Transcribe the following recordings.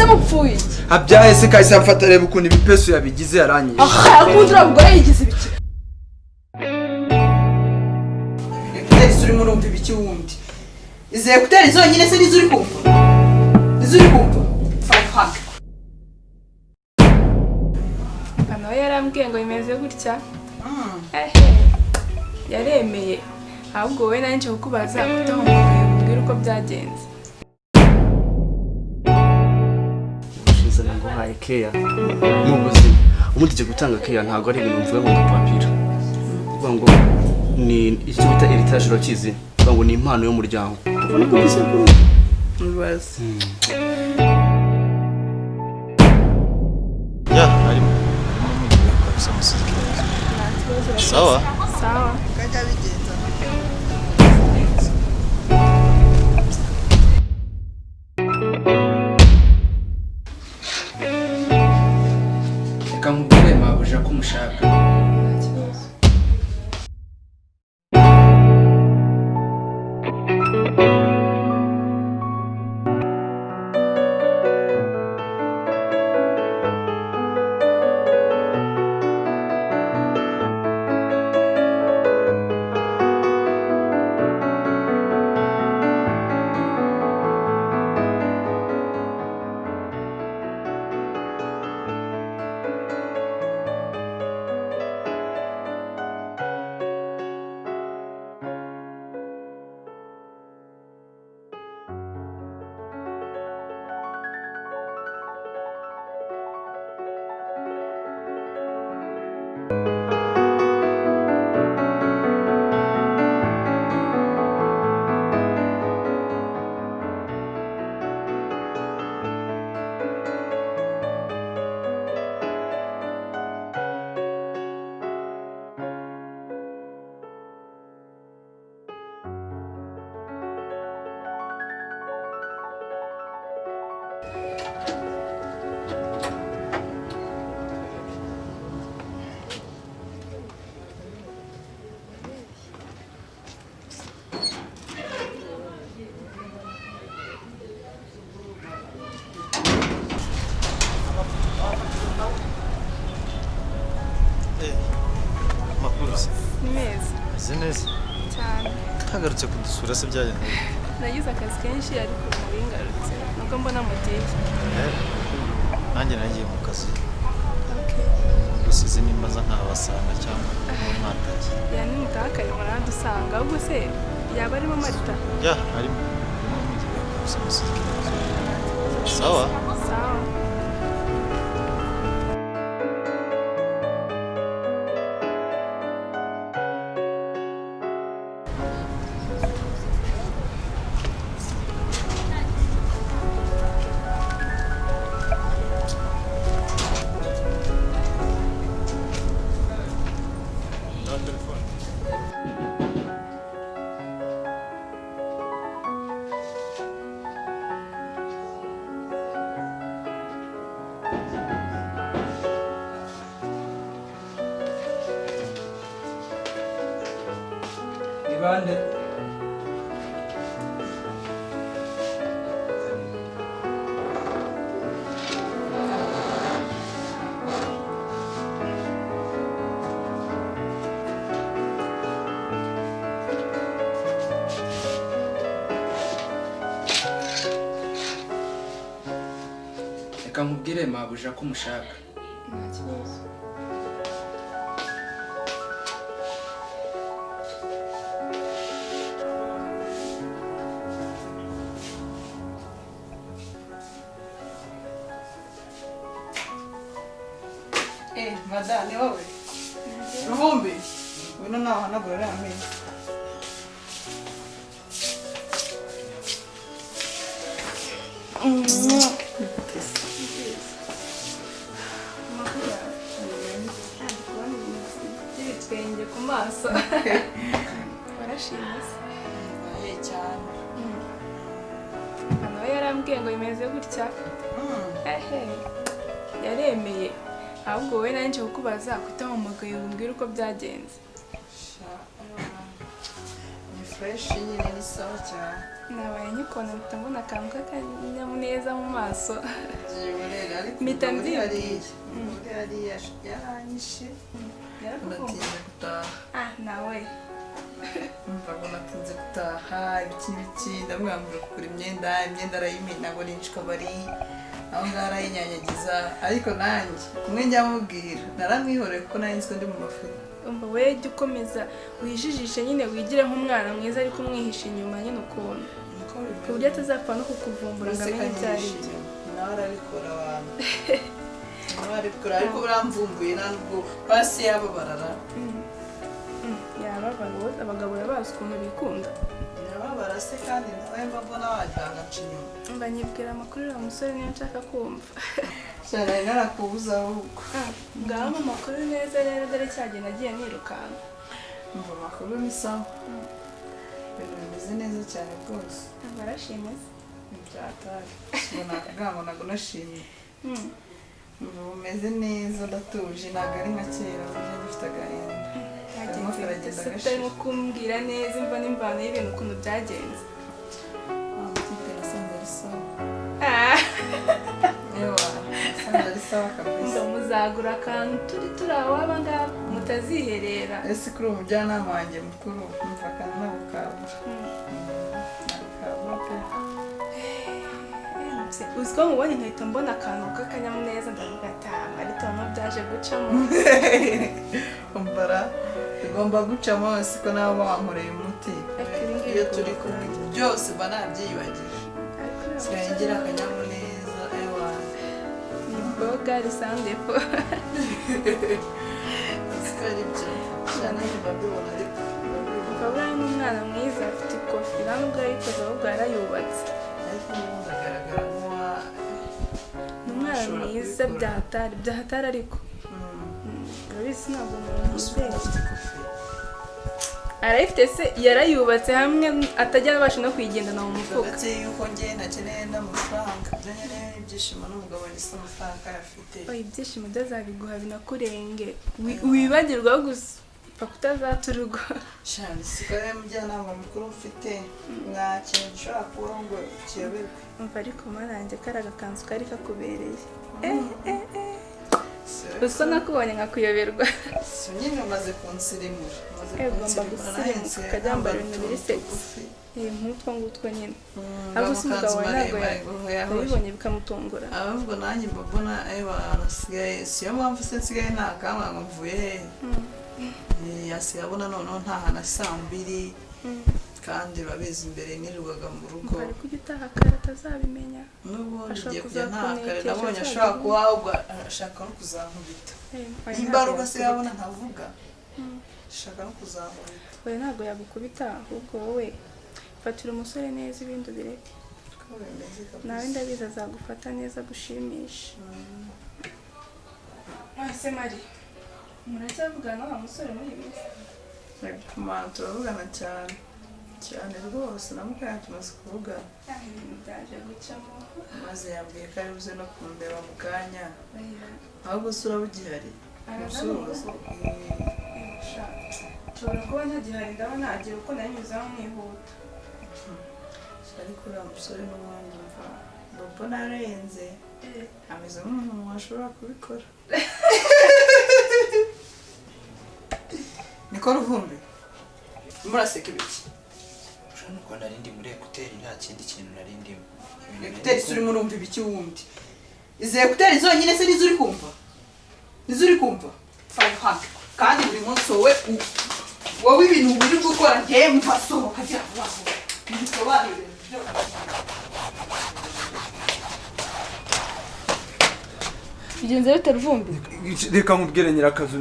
mupfuye abyaye se kahise amfata reba ukuntu ibipesu yabigize yaranyije akundura mugore yigize ibiki ese uri murumva ibiki wundi izeye kutera zonyine se nizo uri kumva fuck ano yarambwiye ngo bimeze gutya yaremeye ahubwo wowe nanjye kukubaza kutamugaye ubwira uko byagenze ushize ngo haye keya mu buzima umutige gutanga keya ntago ari ibintu mvuga ngo ndapapira kuvuga ngo ni icyo bita heritage kizi kuvuga ngo ni impano y'umuryango ubona ko bisa ko mubaze ya harimo kabisa musiki sawa sawa kajya bigenza reka nkubwire mabuja ko umushaka neza cyane ntagarutse kudusura se byagenze nagize akazi kenshi ariko muri ngarutse nuko mbona mutiye nanjye nagiye mu kazi gusize nimba za nkabasanga cyangwa mwataje yani mutakare muradusanga ahubwo se yaba arimo Marita ya arimo sawa sawa Ibande reka nkubwire mabuja ko umushaka nta kibazo madame wowe ruhumbi wino naho hanagura ari ameza ibitwenge ku maso warashimye cyane ano yarambwiye ngo bimeze gutya yaremeye ahubwo wowe nanjye kukubaza kutamugaye ubwira uko byagenze ni fresh nyine ni sawa cyane nabaye nyikona mbona akantu k'akanyamuneza mu maso ariko Mpita muri mbyina. hariya muri hariya yaranyishe natinze gutaha nawe umva ngo natinze gutaha ibiki ndamwambura kugura imyenda arayimena ngo ninshi kabari aho ngaho arayinyanyagiza ariko nanjye kumwe njya mubwira naramwihoreye kuko nari nzi ko ndi mu mafilime umva we jya ukomeza wijijishe nyine wigire nk'umwana mwiza ariko umwihisha inyuma nyine ukuntu ku buryo atazapfa no kukuvumbura ngo amenye ibyo ari byo nawe arabikora abantu nawe arabikora ariko buramvumbuye ntabwo basi yababarara yababara abagabo urabazi ukuntu bikunda yababara se kandi nawe mbona wagira agaca inyuma mba nyibwira amakuru uriya musore niyo nshaka kumva cyane narakubuza ahubwo ngaho mu makuru neza rero dore cyagiye nagiye nirukanka umva amakuru ni sawa ibintu bimeze neza cyane rwose barashimye ibyatari ngo ntabwo nashimye umva bumeze neza ndatuje ntabwo ari nka kera uburyo gifite agahinda karimo karagenda gashira utarimo kumbwira neza imva n'imbano y'ibintu ukuntu byagenze amakipe nasanze ari sawa ewa nasanze ari sawa kabisa ngo muzagura akantu turi aho aba ngaba mutaziherera ese kuri uwo mujyanama wanjye mukuru umva akantu ntabwo kabura ntabwo kabura pe uzi ko mubonye nkahita mbona akantu k'akanyamuneza ndavuga ati marito no byaje gucamo umbara bigomba gucamo siko nabo bankoreye umuti iyo turi kumwe byose mba nabyiyibagije sigaye ngira akanyamuneza ewa ni boga risandepo siko ari byo cyane mbabibona ariko ukaba uri n'umwana mwiza afite ikofi nta nubwo yayikoze ahubwo yarayubatse ariko ubundi agaragara nk'uwa ni umwana mwiza byahatari ariko urabizi ntabwo umuntu wizeye arayifite se yarayubatse hamwe atajya abasha no kuyigendana mu mufuka uretse yuko njye nakeneye n'amafaranga byanyeneye ibyishimo n'umugabo gisa amafaranga afite ibyishimo byazabiguha binakurenge wibagirwa gusa upfa kutazatururwa cyane siko rero umujyanama mukuru mfite nta kintu gishobora kubaho ngo kiyoberwe umva ariko marange kari agakanzu kari kakubereye uko nakubonye nkakuyoberwa si nyine umaze kunsirimura ugomba gusirimuka ukajya wambara ibintu biri segisi nk'utwo ngutwo nyine ahubwo se umugabo wawe ntabwo yabibonye bikamutungura ahubwo nanjye mbabona nasigaye siyo mpamvu se nsigaye ntakanga ngo mvuye hehe yasigaye abona noneho ntahana saa mbiri kandi urabizi imbere nirirwaga mu rugo ari kujya utaha kare atazabimenya n'ubundi ugiye kujya ntaha kare nabonye ashobora kuba ahubwo ashaka no kuzankubita imbaruka se yabona ntavuga ashaka no kuzankubita we ntabwo yagukubita ahubwo wowe fatira umusore neza ibindi ubireke nawe ndabizi azagufata neza gushimisha ese mari muracyavugana wa musore muri iyi minsi turavugana cyane cyane rwose na mukanya tumaze kuvugana ibintu byaje gucamo maze yambwiye ko ari buze no kundeba mu kanya ahubwo se uraba ugihari umusuhuza nshobora kuba ntagihari ndaba nagira uko nanyuzeho mwihuta ariko uriya musore n'ubundi mva bobo narenze ameze nk'umuntu washobora kubikora niko ruvumbi muraseka ibiki nuko narindi muri ekuteri nta kindi kintu narindimo ekuteri turimo urumva ibiki wundi izi ekuteri zonyine se nizo uri kumva nizo uri kumva kandi buri munsi wowe ibintu uri gukora njyewe mvasohoka agira vuba vuba bisobanurire bigenze bite ruvumbi reka nkubwire nyirakazu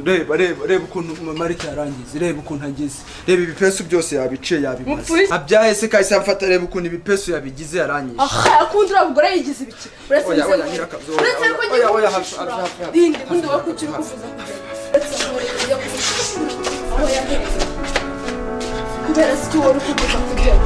reba ukuntu marita yarangize reba ukuntu ageze reba ibipesu byose yabiciye yabimaze abyaye se kahise amfata reba ukuntu ibipesu yabigize yarangize akundi urabugore yigize ibiki uretse oya bize nyirakazu uretse ko oya oya rindi kundi wakukira kuvuza kubera siki wari kuvuza kugera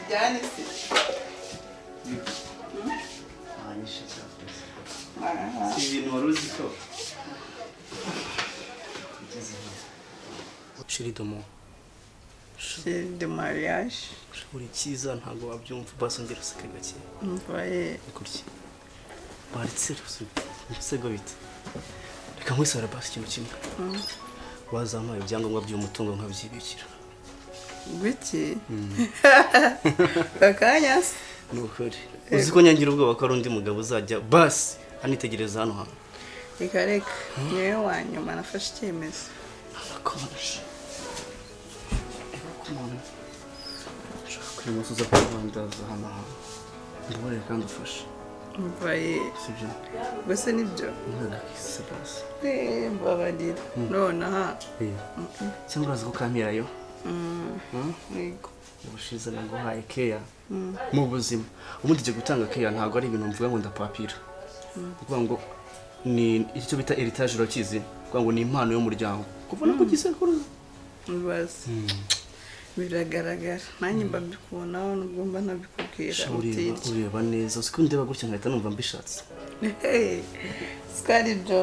tujyane se si ibintu wari uzi ko shiri domo chérie de mariage buri cyiza ntabwo wabyumva basongera useke gake mvaye kurya baretse umusego bita reka nkwisara basi ikintu kimwe wazampaye ibyangombwa by'umutungo nkabyibikira gwiki kakanya se ni ukuri uzi ko nyangira ubwoba ko ari undi mugabo uzajya basi anitegereza hano hantu reka reka niwe wa nyuma nafashe icyemezo arakonje ushaka kwimusuza ku rwandaza hano hantu ndabareye kandi ufashe mvaye sibyo gusa nibyo ntagakise basi mbabarira nonaha cyangwa urazi ko kampirayo yego ubushize naguhaye keya mu buzima ubundi ujya gutanga keya ntabwo ari ibintu mvuga ngo ndapapira kuvuga ngo ni icyo bita heritage urakizi kuvuga ngo ni impano y'umuryango kuva no ku gisekuru bibaza biragaragara nanjye mba mbikubonaho nubwo mba ntabikubwira ureba neza uzi ko ndeba gutya nkahita numva mbishatse siko ari byo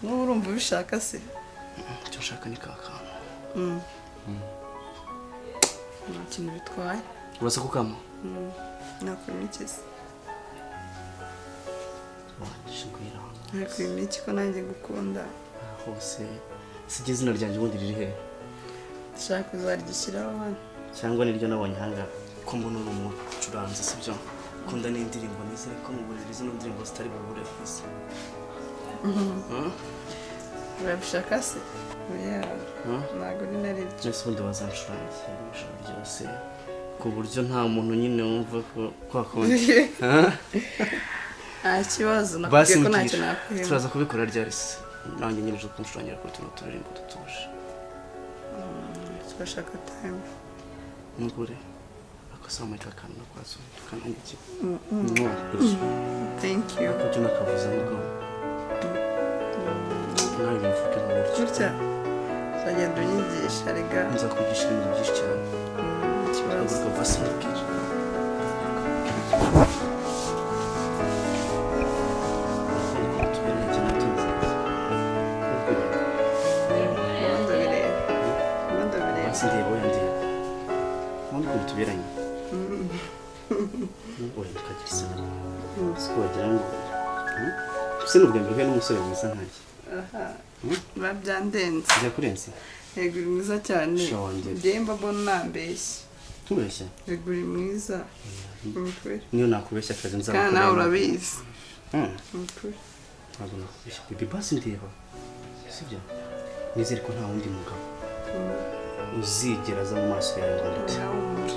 n'ubu urumva ubishaka se icyo nshaka ni ka kantu nta kintu bitwaye uraza kukama nakwima iki se washingwira nakwima iki ko nanjye gukunda hose sijye izina ryanjye ubundi riri he ndashaka kuzaryishyiraho hano cyangwa niryo nabonye ahangaha ko mbona uri umucuranzi sibyo ukunda n'indirimbo nizere ko mu buriri zino ndirimbo zitari bubure ku isi urabishaka se oya ntabwo ari na ribyo byose ubundi wazancurangira ijoro ryose ku buryo nta muntu nyine wumva ko kwakonje nta kibazo basi nakubwiye ko ntacyo mbwira nakwima turaza kubikora ryari se nanjye nyine uje kuncurangira kuri tuno turirimbo dutuje turashaka time ngure akasama akantu no kwazo tukanangiye thank you ko tuna kavuza ngo nawe bivuga ngo gutya uzagenda unyigisha rega nzakwigisha ibintu byinshi cyane ikibazo ubwo basi mbwira ndeba oya ndeba ubundi ukuntu tuberanye oya tukagira isano siko wagira ngo use ni ubwa mbere uhuye n'umusore mwiza nkanjye biba byandenze njya kurenza yego uri mwiza cyane Sha wongera. njyewe mbabona unambeshya ntubeshya yego uri mwiza ukuri niyo nakubeshya akazi nzagukorera kandi nawe urabizi ukuri ntabwo nakubeshya bibi basi ndeba sibyo nizere ko nta wundi mugabo uzigera aza mu maso yawe ngo ndetse nawe umuri